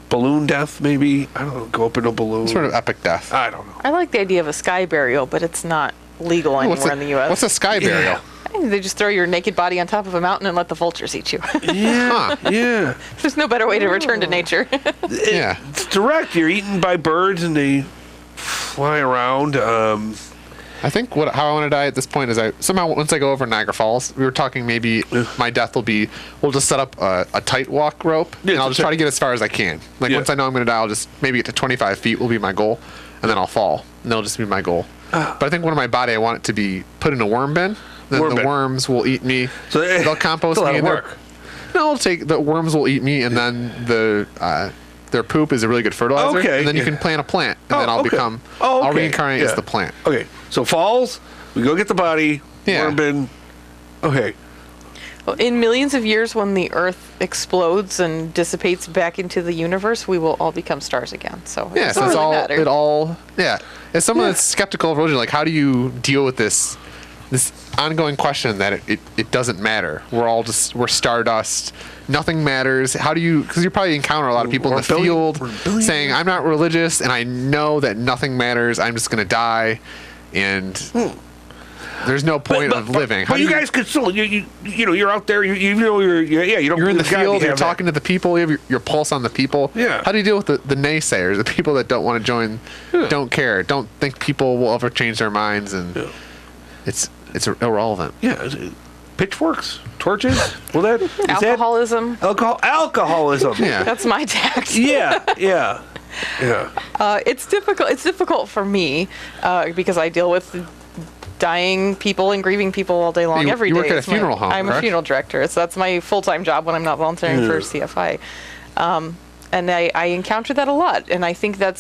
Balloon death, maybe? I don't know. Go up in a balloon. Sort of epic death. I don't know. I like the idea of a sky burial, but it's not legal anywhere in the U.S. What's a sky burial? They just throw your naked body on top of a mountain and let the vultures eat you. Yeah. There's no better way to return to nature. It's direct. You're eaten by birds and they fly around. I think how I want to die at this point is somehow once I go over Niagara Falls, we were talking maybe my death will be, we'll just set up a tight walk rope and I'll just try to get as far as I can. Once I know I'm going to die, I'll just maybe get to 25 feet will be my goal, and then I'll fall, and that'll just be my goal. But I think one of my body, I want it to be put in a worm bin. Then the worms will eat me. So they'll compost me. The worms will eat me, and then their poop is a really good fertilizer. Okay. And then you can plant a plant, and then I'll reincarnate as the plant. Okay. So falls, we go get the body, worm bin. Okay. In millions of years, when the Earth explodes and dissipates back into the universe, we will all become stars again. So Yeah, it so doesn't it's really all matter. it all yeah. As someone that's skeptical of religion, like how do you deal with this ongoing question that it doesn't matter? We're stardust. Nothing matters. How do you? Because you probably encounter a lot of people in the field saying, "I'm not religious, and I know that nothing matters. I'm just going to die, and there's no point of living." But you guys could still, you know, you're out there. You know, you don't. You're in the believe God, field. you You're have talking to the people. You have your pulse on the people. Yeah. How do you deal with the naysayers, the people that don't want to join, don't care, don't think people will ever change their minds, and it's irrelevant. Yeah. Pitchforks, torches. Well, that is Alcoholism. Alcoholism. Yeah. That's my tax. Yeah. It's difficult. It's difficult for me because I deal with dying people and grieving people all day long, every day. You work at a It's my- funeral home, I'm a correct? funeral director. So that's my full-time job when I'm not volunteering for CFI. And I encounter that a lot. And I think that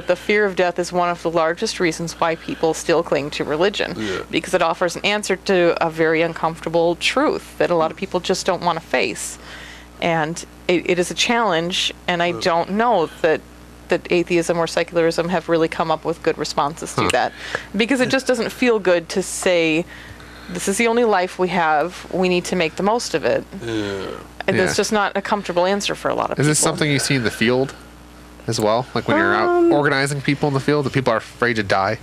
the fear of death is one of the largest reasons why people still cling to religion. Because it offers an answer to a very uncomfortable truth that a lot of people just don't want to face. And it is a challenge, and I don't know that atheism or secularism have really come up with good responses to that. Because it just doesn't feel good to say, this is the only life we have, we need to make the most of it. And that's just not a comfortable answer for a lot of people. Is this something you see in the field as well? Like when you're out organizing people in the field, that people are afraid to die?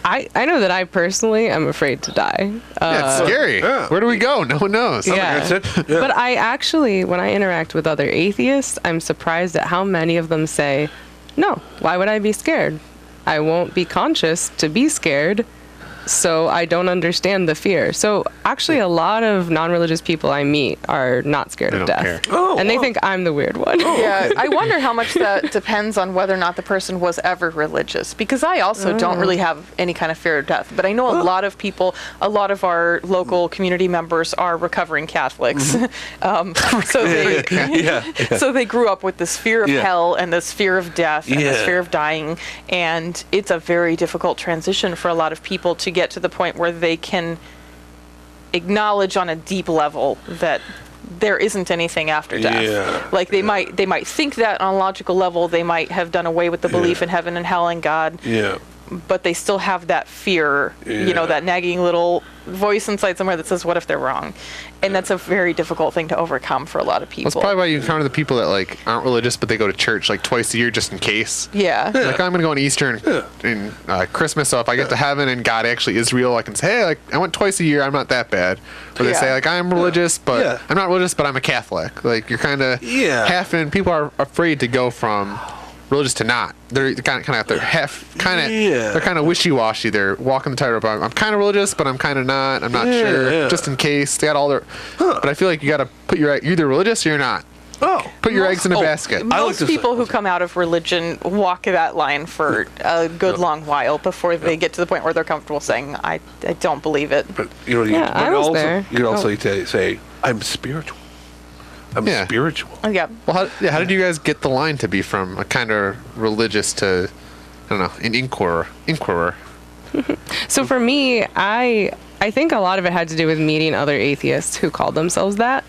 I know that I personally am afraid to die. Yeah, it's scary. yeah. Where do we go? No one knows. Yeah. That's it. Yeah. But I actually, when I interact with other atheists, I'm surprised at how many of them say, no, why would I be scared? I won't be conscious to be scared, so I don't understand the fear. So actually, a lot of non-religious people I meet are not scared They of don't death. care. Oh, and they wow. think I'm the weird one. Yeah, I wonder how much that depends on whether or not the person was ever religious. Because I also don't really have any kind of fear of death. But I know a lot of people, a lot of our local community members are recovering Catholics. So they grew up with this fear of hell and this fear of death and this fear of dying. And it's a very difficult transition for a lot of people to get to the point where they can acknowledge on a deep level that there isn't anything after death. Yeah. Like they might think that on a logical level, they might have done away with the belief in heaven and hell and God, Yeah. but they still have that fear, you know, that nagging little voice inside somewhere that says, what if they're wrong? And that's a very difficult thing to overcome for a lot of people. That's probably why you encounter the people that like aren't religious, but they go to church like twice a year just in case. Yeah. Like I'm gonna go on Easter and Christmas, so if I get to heaven and God actually is real, I can say, hey, like I went twice a year, I'm not that bad. Or they say like I'm religious, but I'm not religious, but I'm a Catholic. Like you're kind of half in. People are afraid to go from religious to not. They're kind of they're they're kind of wishy-washy. They're walking the tightrope. I'm kind of religious, but I'm kind of not. I'm not sure. Just in case they got all their. But I feel like you got to put your. You're either religious or you're not. Put your eggs in a basket. Most people who come out of religion walk that line for a good long while before they get to the point where they're comfortable saying, I don't believe it. But you know, I was there. you can also say, I'm spiritual. I'm spiritual. Yeah. Well, how did you guys get the line to be from a kind of religious to, I don't know, an inquirer? So for me, I think a lot of it had to do with meeting other atheists who called themselves that.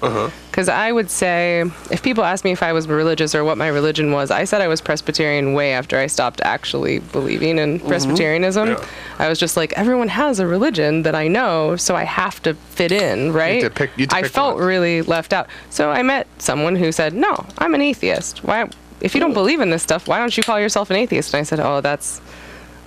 Because I would say, if people asked me if I was religious or what my religion was, I said I was Presbyterian way after I stopped actually believing in Presbyterianism. Yeah. I was just like, everyone has a religion that I know, so I have to fit in, right? You had to pick I felt one. really left out. So I met someone who said, no, I'm an atheist. Why? If you don't believe in this stuff, why don't you call yourself an atheist? And I said, oh,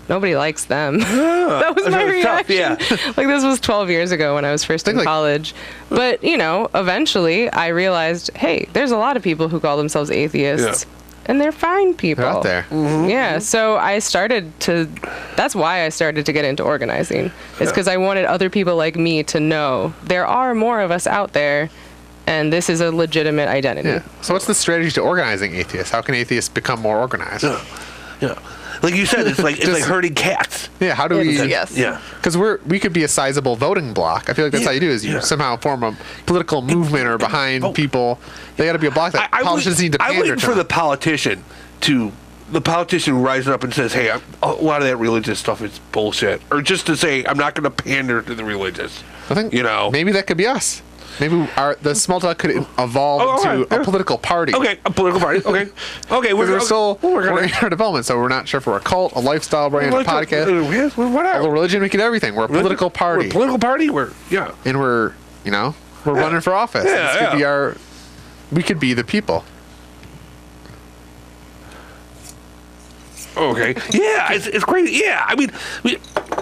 nobody likes them. That was my reaction. Like this was 12 years ago when I was first in college. But, you know, eventually I realized, hey, there's a lot of people who call themselves atheists. And they're fine people. They're out there. Yeah, so that's why I started to get into organizing. It's because I wanted other people like me to know there are more of us out there, and this is a legitimate identity. Yeah. So what's the strategy to organizing atheists? How can atheists become more organized? Yeah. Like you said, it's like herding cats. Yeah, how do we? Yes. Yeah. Because we could be a sizable voting block. I feel like that's how you do is you somehow form a political movement or behind people. They got to be a block that politicians need to pander I'm waiting to. for the politician who rises up and says, hey, a lot of that religious stuff is bullshit. Or just to say, I'm not going to pander to the religious. I think you know, maybe that could be us. Maybe the Smalltalk could evolve into a political party. Okay, a political party. Okay. Okay, We're in our development, so we're not sure if we're a cult, a lifestyle brand, a podcast, whatever. a religion. We could everything. We're a political party. We're a political party. And we're running for office. Yeah, This could be we could be the people. Okay. Yeah, it's crazy. Yeah, I mean,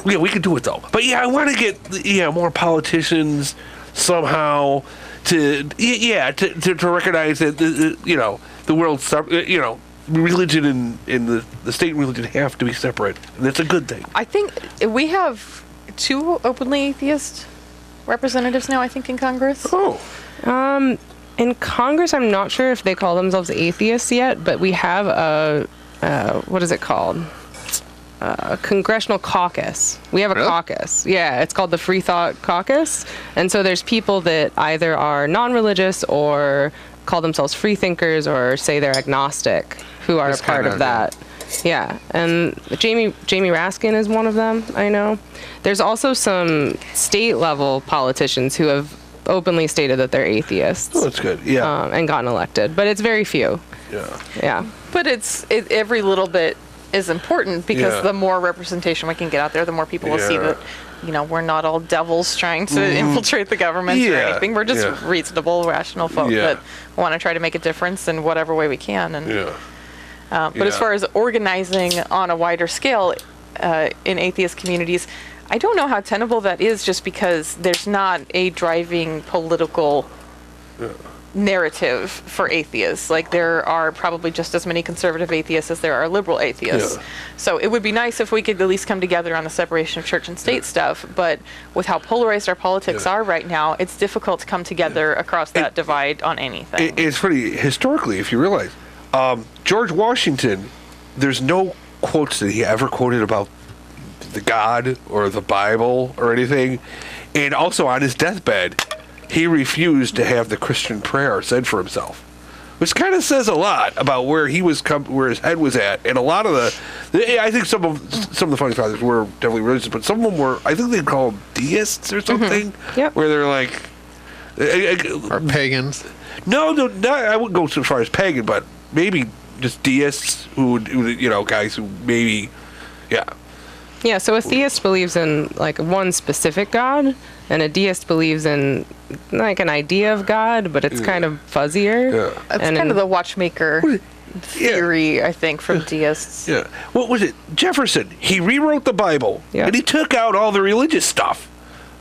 we could do it though. But I want to get more politicians somehow to recognize that the world's religion and the state and religion have to be separate, and that's a good thing. I think we have 2 openly atheist representatives now, I think, in Congress. Oh. In Congress, I'm not sure if they call themselves atheists yet, but we have what is it called? A congressional caucus. We have a caucus. Yeah, it's called the Free Thought Caucus. And so there's people that either are non-religious or call themselves free thinkers or say they're agnostic who are a part of that. Yeah, and Jamie Raskin is one of them, I know. There's also some state level politicians who have openly stated that they're atheists. Oh, that's good. Yeah. And gotten elected, but it's very few. Yeah. Yeah. But every little bit is important because the more representation we can get out there, the more people will see that, we're not all devils trying to infiltrate the government or anything. We're just reasonable, rational folk that want to try to make a difference in whatever way we can. And but as far as organizing on a wider scale in atheist communities, I don't know how tenable that is, just because there's not a driving political narrative for atheists. Like, there are probably just as many conservative atheists as there are liberal atheists. Yeah. So it would be nice if we could at least come together on the separation of church and state stuff, but with how polarized our politics are right now, it's difficult to come together across that divide on anything. It's pretty historically, if you realize. George Washington, there's no quotes that he ever quoted about the God or the Bible or anything. And also on his deathbed, he refused to have the Christian prayer said for himself, which kind of says a lot about where he was where his head was at. And a lot of I think some of the founding fathers were definitely religious, but some of them were, I think they call them deists or something, where they're like, or pagans. No, I wouldn't go so far as pagan, but maybe just deists who guys who maybe, Yeah, so a theist believes in like one specific God, and a deist believes in like an idea of God, but it's kind of fuzzier. Yeah. It's kind of the watchmaker theory, I think, from deists. Yeah. What was it? Jefferson, he rewrote the Bible, and he took out all the religious stuff.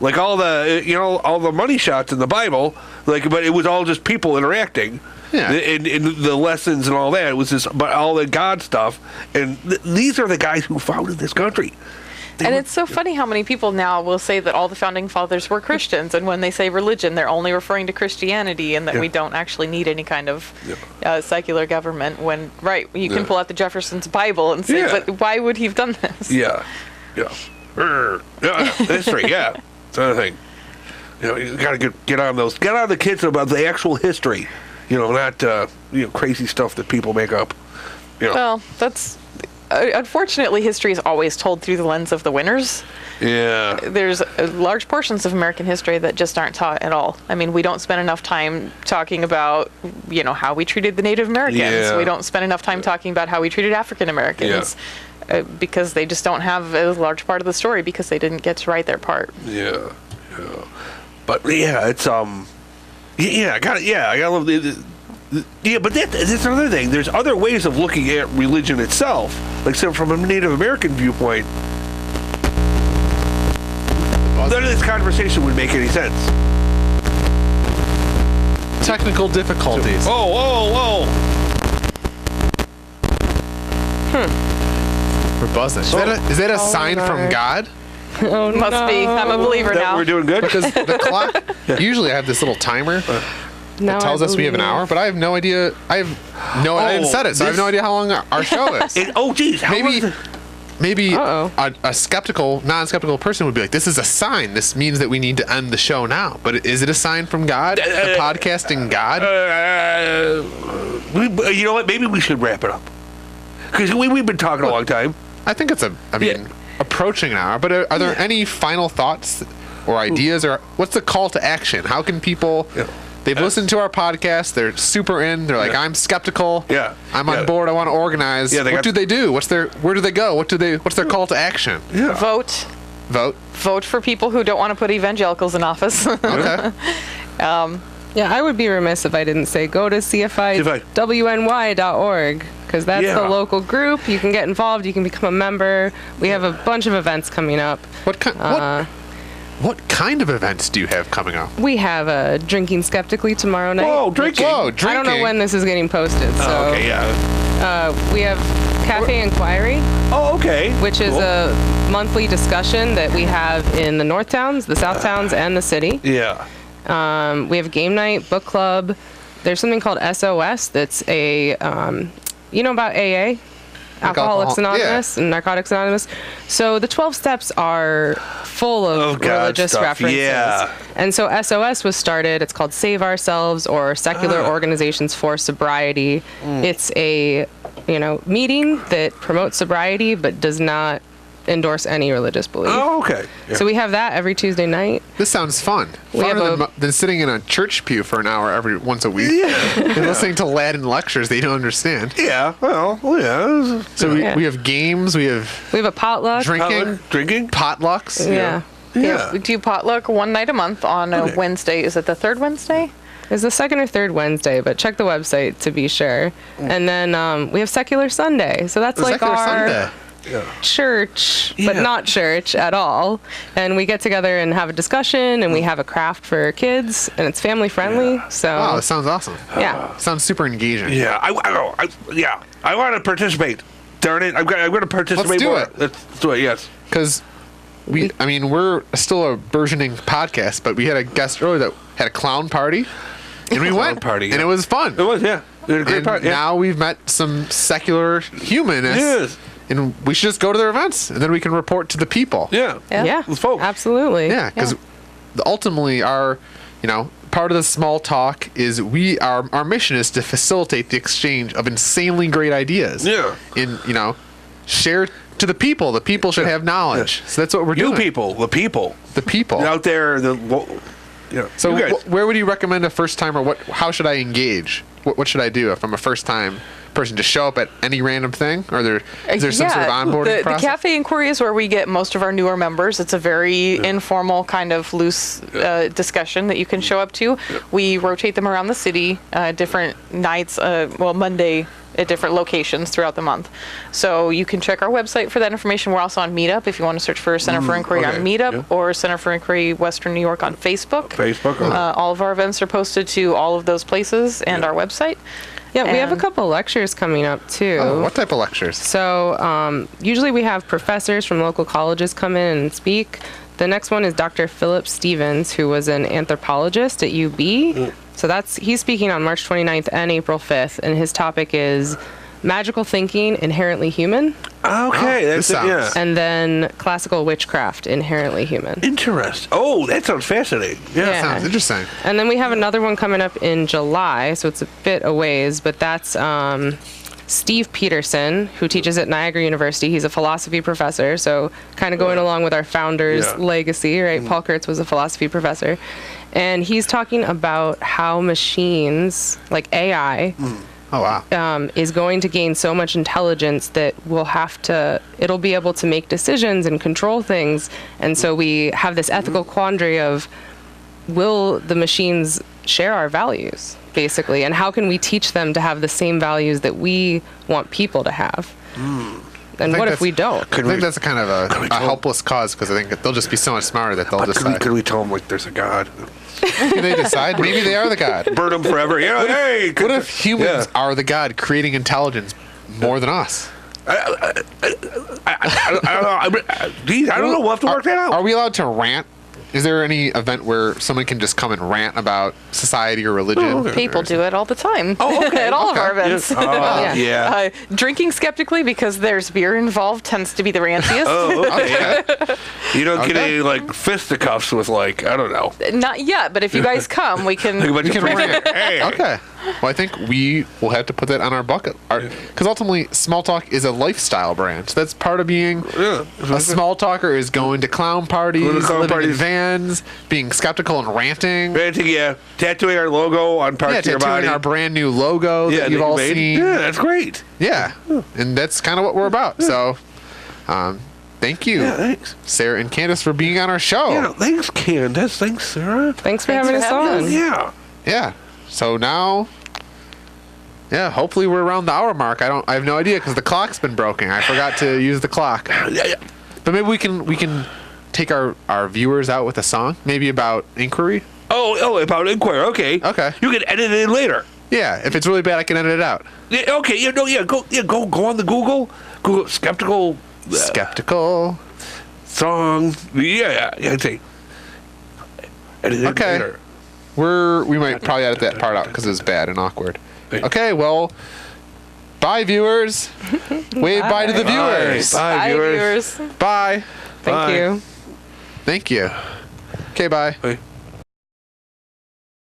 Like all the, all the money shots in the Bible, but it was all just people interacting. Yeah. In the lessons and all that, it was just, but all the God stuff. And these are the guys who founded this country. It's so funny how many people now will say that all the founding fathers were Christians, and when they say religion, they're only referring to Christianity, and that we don't actually need any kind of secular government. When you can pull out the Jefferson's Bible and say, but why would he have done this? Yeah. History. Yeah, it's another thing. You got to get on those. Get on the kids about the actual history. Not crazy stuff that people make up. Well, that's. Unfortunately, history is always told through the lens of the winners. Yeah. There's large portions of American history that just aren't taught at all. I mean, we don't spend enough time talking about, how we treated the Native Americans. Yeah. We don't spend enough time talking about how we treated African Americans because they just don't have a large part of the story because they didn't get to write their part. Yeah. But it's I gotta love the. Yeah, but that's another thing. There's other ways of looking at religion itself. Like, so from a Native American viewpoint, none of this conversation would make any sense. Technical difficulties. Whoa. We're buzzing. Is that a sign from God? Oh, Must be. I'm a believer now. We're doing good? Because the clock, usually I have this little timer. It tells us we have an hour, but I have no idea. I didn't set it, so I have no idea how long our show is. Geez. Maybe a non-skeptical person would be like, this is a sign. This means that we need to end the show now. But is it a sign from God? The podcasting God? You know what? Maybe we should wrap it up. Because we've been talking a long time. I think it's approaching an hour. But are there any final thoughts or ideas, or what's the call to action? How can people? Yeah. They've listened to our podcast. They're super in. They're like, I'm skeptical. Yeah. I'm on board. I want to organize. Yeah, what do they do? Where do they go? What's their call to action? Yeah. Vote. Vote for people who don't want to put evangelicals in office. Okay. Yeah, I would be remiss if I didn't say go to cfiwny.org, because that's the local group. You can get involved. You can become a member. We have a bunch of events coming up. What kind of events do you have coming up? We have a Drinking Skeptically tomorrow night. Whoa, drinking. I don't know when this is getting posted. So Okay, yeah. we have Cafe Inquiry, Oh, okay. which is Cool. a monthly discussion that we have in the North Towns, the South Towns, and the city. Yeah. We have game night, book club. There's something called SOS that's a, you know about AA? Alcoholics Anonymous and Narcotics Anonymous. So the 12 steps are full of religious stuff. references. Yeah. And so SOS was started. It's called Save Ourselves, or Secular Organizations for Sobriety. It's a, meeting that promotes sobriety but does not endorse any religious belief. Oh, okay. Yeah. So we have that every Tuesday night. This sounds fun. Funner than sitting in a church pew for an hour once a week and listening to Latin lectures they don't understand. Yeah. Well, yeah. So we have games. We have a potluck. Drinking? Potlucks. Yeah. Yeah. We do potluck one night a month on a Wednesday. Is it the third Wednesday? It's the second or third Wednesday, but check the website to be sure. And then we have Secular Sunday. So that's like Secular our Sunday. church, but not church at all. And we get together and have a discussion, and we have a craft for kids, and it's family friendly. So Wow, that sounds awesome. Yeah. Sounds super engaging. Yeah. I want to participate. Darn it. I'm going to participate Let's do more. it. Let's do it, yes. Because we're still a burgeoning podcast, but we had a guest earlier that had a clown party, and we went, party, and it was fun. It was, yeah. We had a great And party. Yeah. now we've met some secular humanists, Yes. and we should just go to their events, and then we can report to the people. Yeah. Yeah, Let's vote. absolutely. Yeah, because ultimately our, part of the small talk is our mission is to facilitate the exchange of insanely great ideas. Yeah. And, share to the people. The people should have knowledge. So that's what we're doing. The people. The people. Out there, So you guys. where would you recommend a first timer? How should I engage? What should I do if I'm a first time person? Just show up at any random thing, or is there some sort of onboarding process? The Cafe Inquiry is where we get most of our newer members. It's a very informal, kind of loose discussion that you can show up to. We rotate them around the city, different nights, Monday at different locations throughout the month. So you can check our website for that information. We're also on Meetup if you want to search for Center for Inquiry on Meetup, or Center for Inquiry Western New York on Facebook. All of our events are posted to all of those places and our website. Yeah, we have a couple lectures coming up too. Oh, what type of lectures? So usually we have professors from local colleges come in and speak. The next one is Dr. Philip Stevens, who was an anthropologist at UB. So he's speaking on March 29th and April 5th, and his topic is Magical Thinking, Inherently Human. Okay, that's it, yeah. And then Classical Witchcraft, Inherently Human. Interesting. Oh, that sounds fascinating. Yeah. Sounds interesting. And then we have another one coming up in July, so it's a bit a ways, but that's Steve Peterson, who teaches at Niagara University. He's a philosophy professor, so kind of going along with our founder's legacy, right? Paul Kurtz was a philosophy professor. And he's talking about how machines, like AI, Oh, wow. is going to gain so much intelligence that it'll be able to make decisions and control things. And so we have this ethical quandary of, will the machines share our values, basically? And how can we teach them to have the same values that we want people to have? And what if we don't? I think that's a kind of a helpless cause, because I think they'll just be so much smarter that they'll decide. Could we tell them, there's a God? Can they decide? Maybe they are the God. Burn them forever. Hey! What if humans are the God creating intelligence more than us? I don't know. We'll have to work that out. Are we allowed to rant? Is there any event where someone can just come and rant about society or religion? People do it all the time. Oh, okay. At all of our events. Yeah. Drinking skeptically because there's beer involved tends to be the rantiest. Oh, okay. You don't get any fisticuffs with I don't know. Not yet, but if you guys come, we can. We can rant. Hey. Okay. Well, I think we will have to put that on our bucket. Because ultimately, Smalltalk is a lifestyle brand. So that's part of being a small talker is going to clown parties, living in vans, being skeptical and ranting. Tattooing our logo on parts of your body. Tattooing our brand new logo that you've all seen. Yeah, that's great. Yeah, and that's kind of what we're about. So, thank you, thanks. Sarah and Candace, for being on our show. Yeah, thanks, Candace. Thanks, Sarah. Thanks for having us on. Yeah. Yeah. So now, hopefully we're around the hour mark. I have no idea because the clock's been broken. I forgot to use the clock. But maybe we can take our viewers out with a song, maybe about inquiry. Oh, about inquiry. Okay. Okay. You can edit it in later. Yeah, if it's really bad, I can edit it out. Yeah, okay. Go on the Google skeptical song. Yeah. I'd say edit it later. We might probably edit that part out because it was bad and awkward. Okay, well, bye, viewers. Wave bye to the viewers. Bye, viewers. Bye. Thank you. Thank you. Okay, bye. Bye.